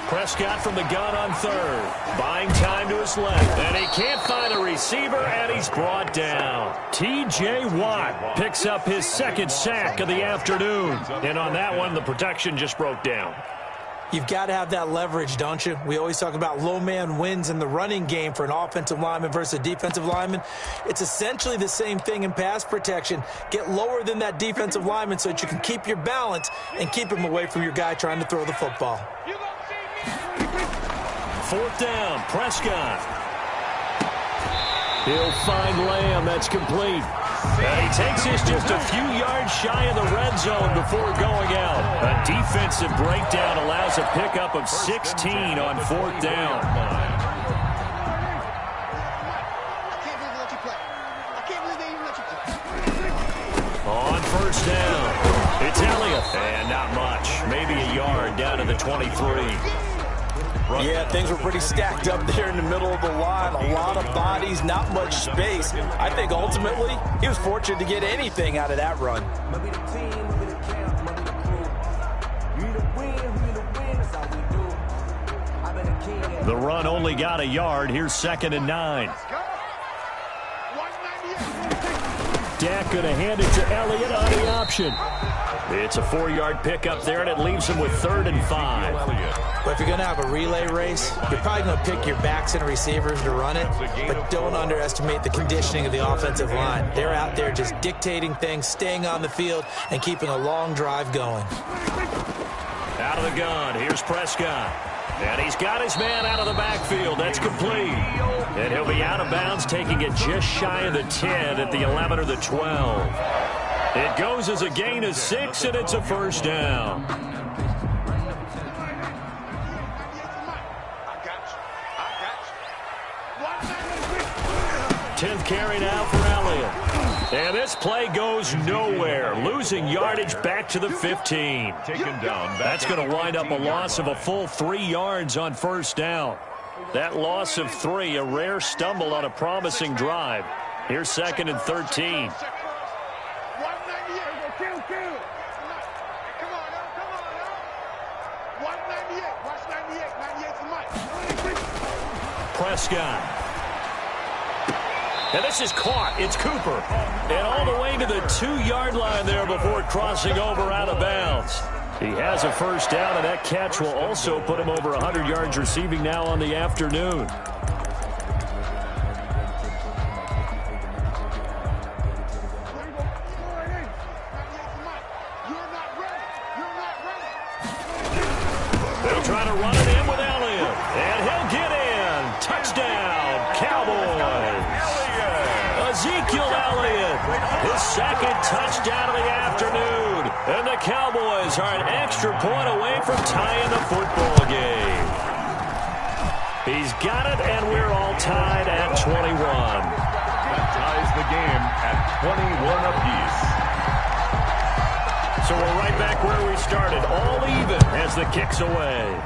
Prescott from the gun on 3rd. Buying time to his left. And he can't find the receiver, and he's brought down. T.J. Watt picks up his 2nd sack of the afternoon. And on that one, the protection just broke down. You've got to have that leverage, don't you? We always talk about low man wins in the running game for an offensive lineman versus a defensive lineman. It's essentially the same thing in pass protection. Get lower than that defensive lineman so that you can keep your balance and keep him away from your guy trying to throw the football. 4th down, Prescott. He'll find Lamb. That's complete. And he takes this just a few yards shy of the red zone before going out. A defensive breakdown allows a pickup of 16 on 4th down. On 1st down, it's Elliott. And not much. Maybe a yard down to the 23. Yeah, things were pretty stacked up there in the middle of the line. A lot of bodies, not much space. I think ultimately he was fortunate to get anything out of that run. The run only got a yard. Here's 2nd and 9. Dak going to hand it to Elliott on the option. It's a 4-yard pickup there, and it leaves him with 3rd and 5. But if you're going to have a relay race, you're probably going to pick your backs and receivers to run it, but don't underestimate the conditioning of the offensive line. They're out there just dictating things, staying on the field, and keeping a long drive going. Out of the gun, here's Prescott. And he's got his man out of the backfield. That's complete. And he'll be out of bounds, taking it just shy of the 10 at the 11 or the 12. It goes as a gain of 6, and it's a first down. 10th carry now for Elliott. And this play goes nowhere. Losing yardage back to the 15. Taken down. That's going to wind up a loss of a full 3 yards on first down. That loss of 3, a rare stumble on a promising drive. Here's 2nd and 13. Prescott. And this is caught. It's Cooper. And all the way to the 2-yard line there before crossing over out of bounds. He has a first down, and that catch will also put him over 100 yards receiving now on the afternoon. They'll try to run it in with Elliott. And he'll get in. Touchdown, Cowboys. Ezekiel Elliott, his 2nd touchdown of the afternoon. And the Cowboys are an extra point away from tying the football game. He's got it, and we're all tied at 21. That ties the game at 21 apiece. So we're right back where we started, all even as the kick's away.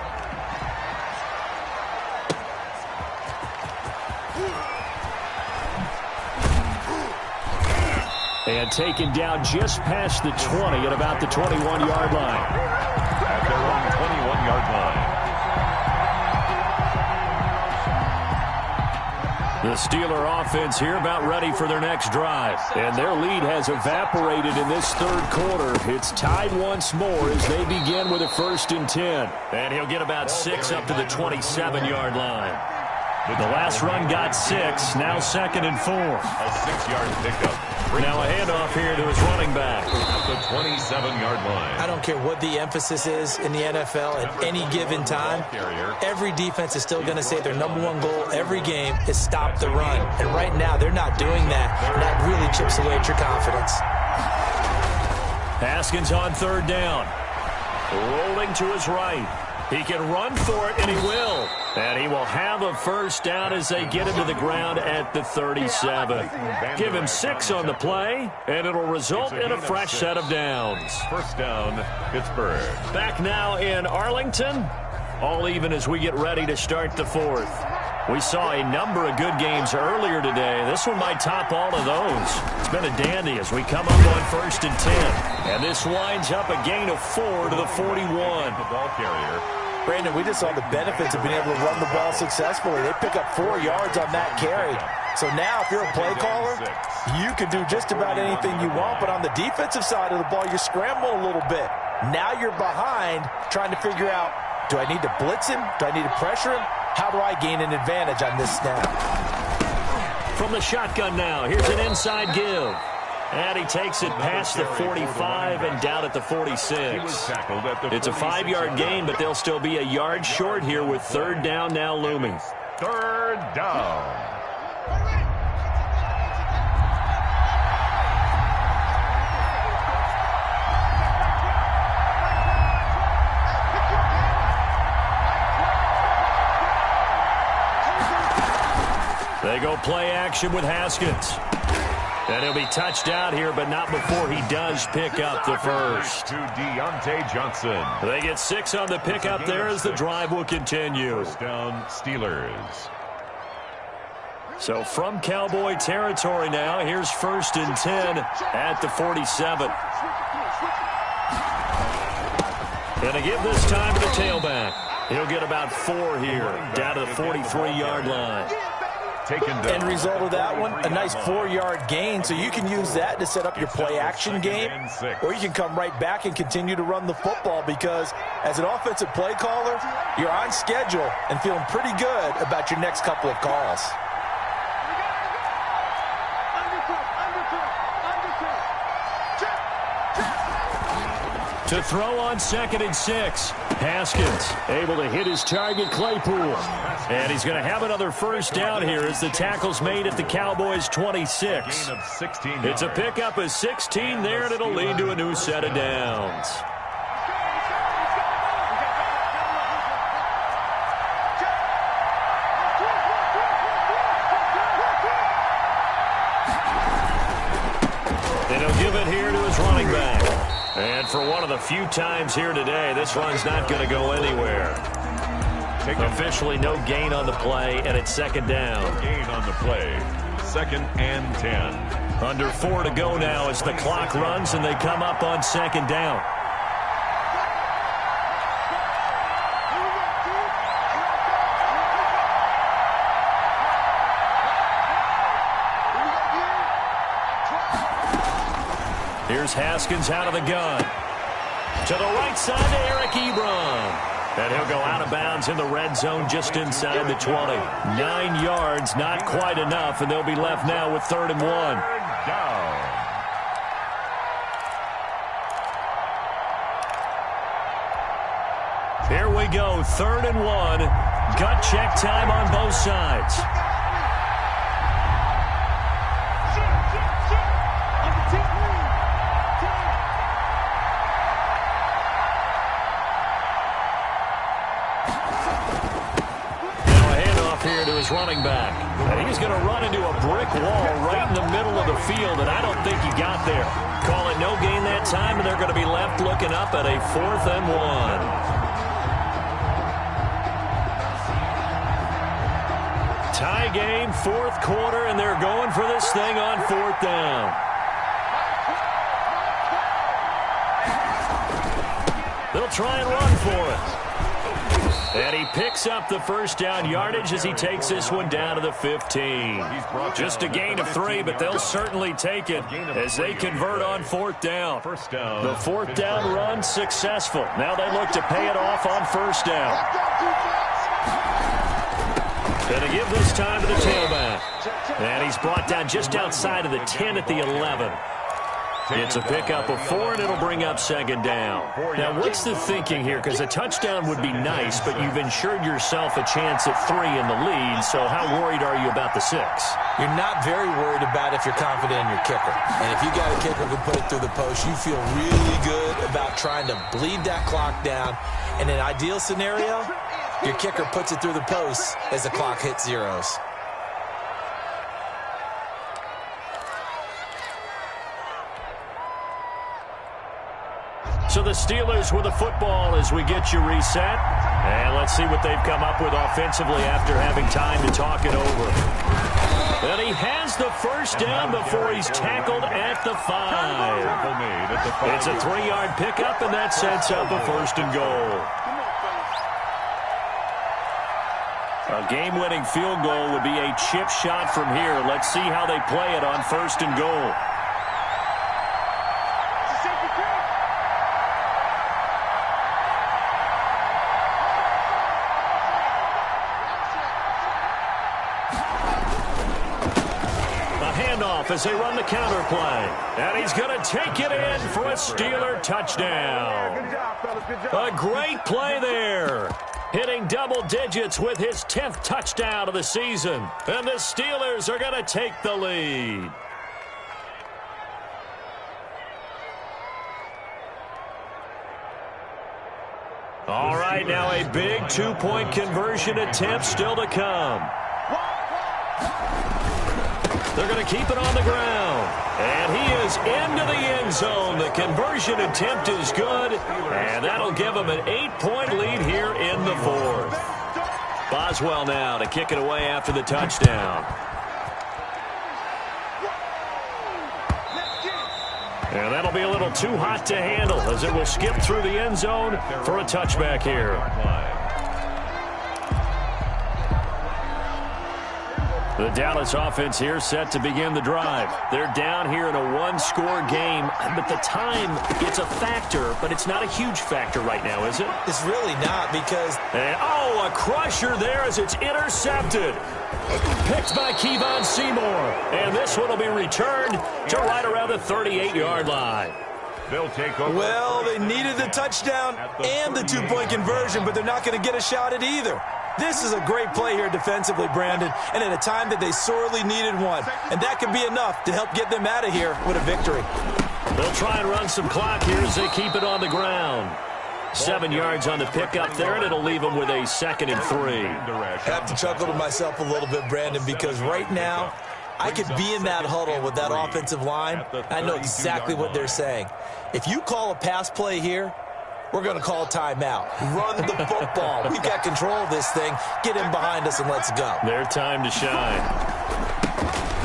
And taken down just past the 20 at about the 21-yard line. At their own 21-yard line. The Steeler offense here about ready for their next drive. And their lead has evaporated in this 3rd quarter. It's tied once more as they begin with a 1st and 10. And he'll get about 6 up to the 27-yard line. The last run got 6, now 2nd and 4. A 6-yard pickup. Now a handoff here to his running back. At the 27-yard line. I don't care what the emphasis is in the NFL at any given time. Every defense is still going to say their #1 goal every game is stop the run. And right now they're not doing that, and that really chips away at your confidence. Haskins on 3rd down. Rolling to his right. He can run for it, and he will. And he will have a first down as they get into the ground at the 37. Give him 6 on the play, and it'll result in a fresh set of downs. First down, Pittsburgh. Back now in Arlington. All even as we get ready to start the 4th. We saw a number of good games earlier today. This one might top all of those. It's been a dandy as we come up on 1st and 10. And this winds up a gain of 4 to the 41. The ball carrier. Brandon, we just saw the benefits of being able to run the ball successfully. They pick up 4 yards on that carry. So now if you're a play caller, you can do just about anything you want. But on the defensive side of the ball, you scramble a little bit. Now you're behind trying to figure out, do I need to blitz him? Do I need to pressure him? How do I gain an advantage on this snap? From the shotgun now, here's an inside give. And he takes it past the 45 and down at the 46. It's a 5-yard gain, but they'll still be a yard short here with 3rd down now looming. 3rd down. They go play action with Haskins. And he'll be touched out here, but not before he does pick up the first. To Deontay Johnson. They get 6 on the pickup there as the drive will continue. First down, Steelers. So from Cowboy territory now, here's 1st and 10 at the 47. And to give this time to the tailback. He'll get about 4 here, down to the 43-yard line. End result of that one, a nice 4-yard gain, so you can use that to set up your play-action game, or you can come right back and continue to run the football because as an offensive play caller, you're on schedule and feeling pretty good about your next couple of calls. To throw on 2nd and 6. Haskins able to hit his target, Claypool. And he's going to have another first down here as the tackle's made at the Cowboys' 26. Gain of 16 It's a yards. pickup of 16 there, and it'll lead to a new set of downs. And he'll give it here to his running back. And for one of the few times here today, this run's not going to go anywhere. Officially no gain on the play, and it's second down. Gain on the play. 2nd and 10. Under 4 to go now as the clock runs, and they come up on second down. Here's Haskins out of the gun. To the right side to Eric Ebron. And he'll go out of bounds in the red zone just inside the 20. 9 yards, not quite enough, and they'll be left now with 3rd and 1. Down. Here we go, 3rd and 1. Gut check time on both sides. Here to his running back. And he's going to run into a brick wall right in the middle of the field, and I don't think he got there. Call it no gain that time, and they're going to be left looking up at a 4th and 1. Tie game, 4th quarter, and they're going for this thing on 4th down. They'll try and run for it. And he picks up the first down yardage as he takes this one down to the 15. Just a gain of 3, but they'll certainly take it as they convert on 4th down. The 4th down run successful. Now they look to pay it off on 1st down. Going to give this time to the tailback. And he's brought down just outside of the 10 at the 11. It's a pickup of 4, and it'll bring up 2nd down. Now, what's the thinking here? Because a touchdown would be nice, but you've ensured yourself a chance at 3 in the lead, so how worried are you about the 6? You're not very worried about if you're confident in your kicker. And if you got a kicker who can put it through the post, you feel really good about trying to bleed that clock down. In an ideal scenario, your kicker puts it through the post as the clock hits zeros. So the Steelers with a football as we get you reset. And let's see what they've come up with offensively after having time to talk it over. And he has the first down before he's tackled at the 5. It's a 3-yard pickup, and that sets up a 1st and goal. A game-winning field goal would be a chip shot from here. Let's see how they play it on 1st and goal. As they run the counter play. And he's going to take it in for a Steeler touchdown. A great play there. Hitting double digits with his 10th touchdown of the season. And the Steelers are going to take the lead. All right, now a big 2-point conversion attempt still to come. They're going to keep it on the ground. And he is into the end zone. The conversion attempt is good. And that'll give him an 8-point lead here in the 4th. Boswell now to kick it away after the touchdown. And that'll be a little too hot to handle as it will skip through the end zone for a touchback here. The Dallas offense here set to begin the drive. They're down here in a 1-score game, but the time, it's a factor, but it's not a huge factor right now, is it? It's really not because... And, a crusher there as it's intercepted. Picked by Kevon Seymour. And this one will be returned to right around the 38-yard line. They'll take over. Well, they needed the touchdown and the two-point conversion, but they're not going to get a shot at either. This is a great play here defensively, Brandon, and at a time that they sorely needed one. And that could be enough to help get them out of here with a victory. They'll try and run some clock here as they keep it on the ground. 7 yards on the pickup there, and it'll leave them with a 2nd and 3. I have to chuckle to myself a little bit, Brandon, because right now I could be in that huddle with that offensive line. I know exactly what they're saying. If you call a pass play here, we're going to call a timeout. Run the football. We've got control of this thing. Get in behind us and let's go. Their time to shine.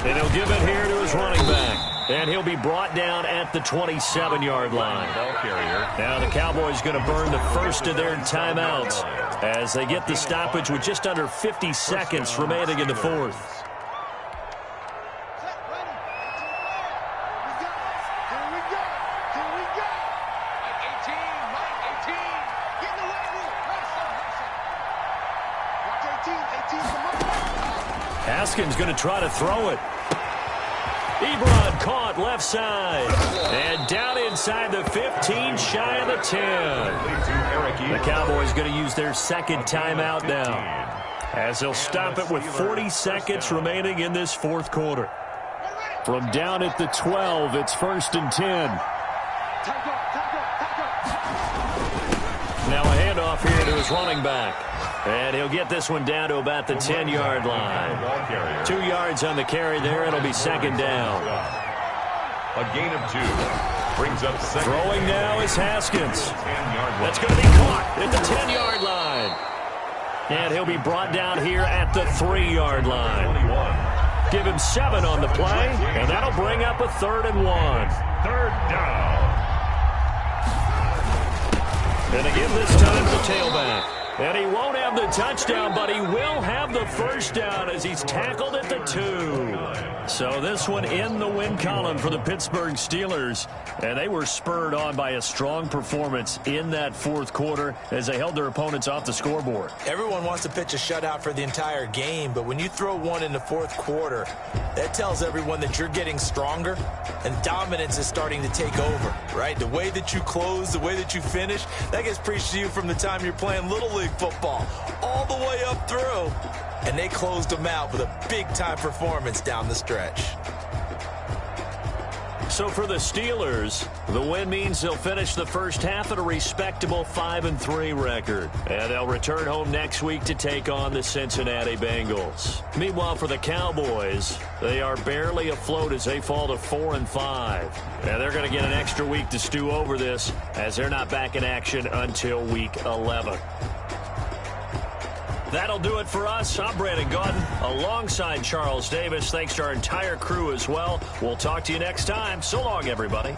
And he'll give it here to his running back. And he'll be brought down at the 27-yard line. Now the Cowboys going to burn the first of their timeouts as they get the stoppage with just under 50 seconds remaining in the fourth. Haskins going to try to throw it. Ebron caught left side. And down inside the 15, shy of the 10. The Cowboys going to use their second timeout now, as they'll stop it with 40 seconds remaining in this fourth quarter. From down at the 12, it's 1st and 10. Now a handoff here to his running back. And he'll get this one down to about the 10-yard line. 2 yards on the carry there. It'll be 2nd down. A gain of 2. Brings up 2nd. Throwing now is Haskins. That's going to be caught at the 10-yard line. And he'll be brought down here at the 3-yard line. Give him 7 on the play, and that'll bring up a 3rd and 1. 3rd down. And again this time the tailback. And he won't have the touchdown, but he will have the first down as he's tackled at the 2. So this one in the win column for the Pittsburgh Steelers. And they were spurred on by a strong performance in that fourth quarter as they held their opponents off the scoreboard. Everyone wants to pitch a shutout for the entire game, but when you throw one in the fourth quarter, that tells everyone that you're getting stronger and dominance is starting to take over, right? The way that you close, the way that you finish, that gets preached to you from the time you're playing Little League football all the way up through. And they closed them out with a big-time performance down the stretch. So for the Steelers, the win means they'll finish the first half at a respectable 5-3 record. And they'll return home next week to take on the Cincinnati Bengals. Meanwhile, for the Cowboys, they are barely afloat as they fall to 4-5. And they're going to get an extra week to stew over this as they're not back in action until week 11. That'll do it for us. I'm Brandon Gaudin alongside Charles Davis. Thanks to our entire crew as well. We'll talk to you next time. So long, everybody.